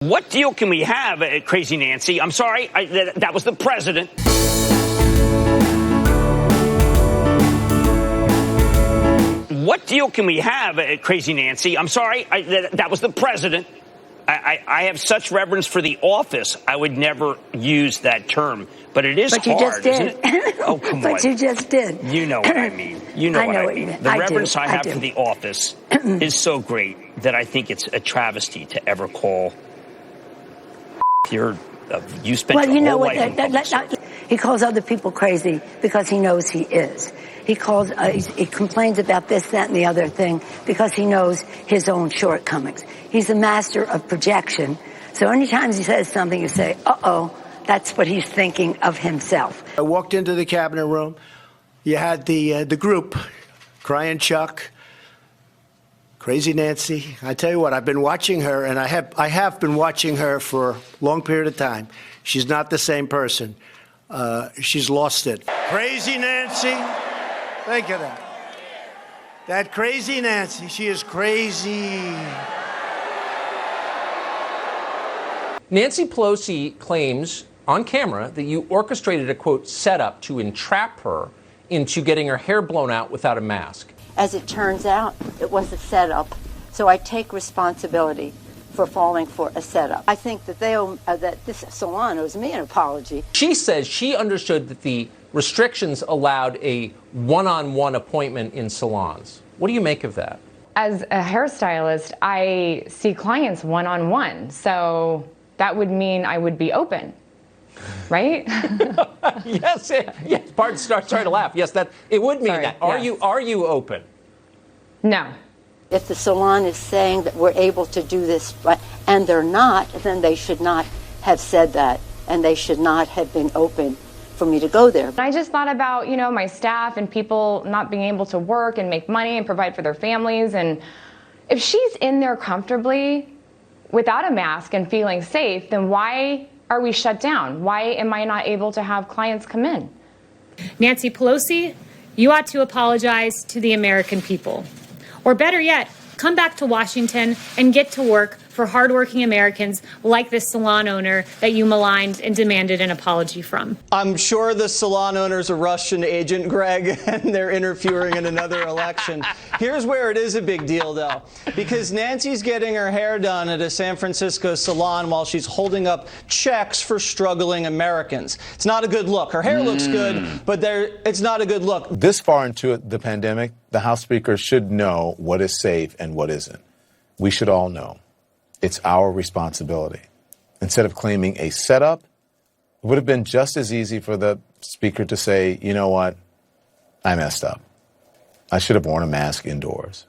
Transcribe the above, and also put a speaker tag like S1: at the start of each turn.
S1: What deal can we have, Crazy Nancy? I'm sorry, that was the president. What deal can we have, Crazy Nancy? I'm sorry, that was the president. I have such reverence for the office. I would never use that term, but it is hard.
S2: But you just did.
S1: Isn't it? Oh, come on.
S2: But you just did.
S1: You know what I mean. You know what I mean. The reverence I have for the office is so great that I think it's a travesty to ever call you spent your whole life.
S2: He calls other people crazy because he knows he is. He complains about this, that, and the other thing because he knows his own shortcomings. He's a master of projection. So anytime he says something, you say, uh-oh, that's what he's thinking of himself.
S3: I walked into the cabinet room. You had the group, Crying Chuck, Crazy Nancy. I tell you what, I've been watching her, and I have been watching her for a long period of time. She's not the same person. She's lost it. Crazy Nancy. Think of that. That Crazy Nancy. She is crazy.
S4: Nancy Pelosi claims on camera that you orchestrated a, quote, setup to entrap her into getting her hair blown out without a mask.
S5: As it turns out, it was a setup. So I take responsibility for falling for a setup. I think that that this salon owes me an apology.
S4: She says she understood that the restrictions allowed a one-on-one appointment in salons. What do you make of that?
S6: As a hairstylist, I see clients one-on-one, so that would mean I would be open, right?
S4: Yes. Pardon, sorry to laugh. Yes, it would mean that. Are you open?
S6: No.
S5: If the salon is saying that we're able to do this, and they're not, then they should not have said that, and they should not have been open for me to go there.
S6: I just thought about, my staff and people not being able to work and make money and provide for their families. And if she's in there comfortably without a mask and feeling safe, then why are we shut down? Why am I not able to have clients come in?
S7: Nancy Pelosi, you ought to apologize to the American people. Or better yet, come back to Washington and get to work for hardworking Americans like this salon owner that you maligned and demanded an apology from.
S8: I'm sure the salon owner's a Russian agent, Greg, and they're interfering in another election. Here's where it is a big deal, though, because Nancy's getting her hair done at a San Francisco salon while she's holding up checks for struggling Americans. It's not a good look. Her hair looks good, but it's not a good look.
S9: This far into the pandemic, the House Speaker should know what is safe and what isn't. We should all know. It's our responsibility. Instead of claiming a setup, it would have been just as easy for the Speaker to say, you know what, I messed up. I should have worn a mask indoors.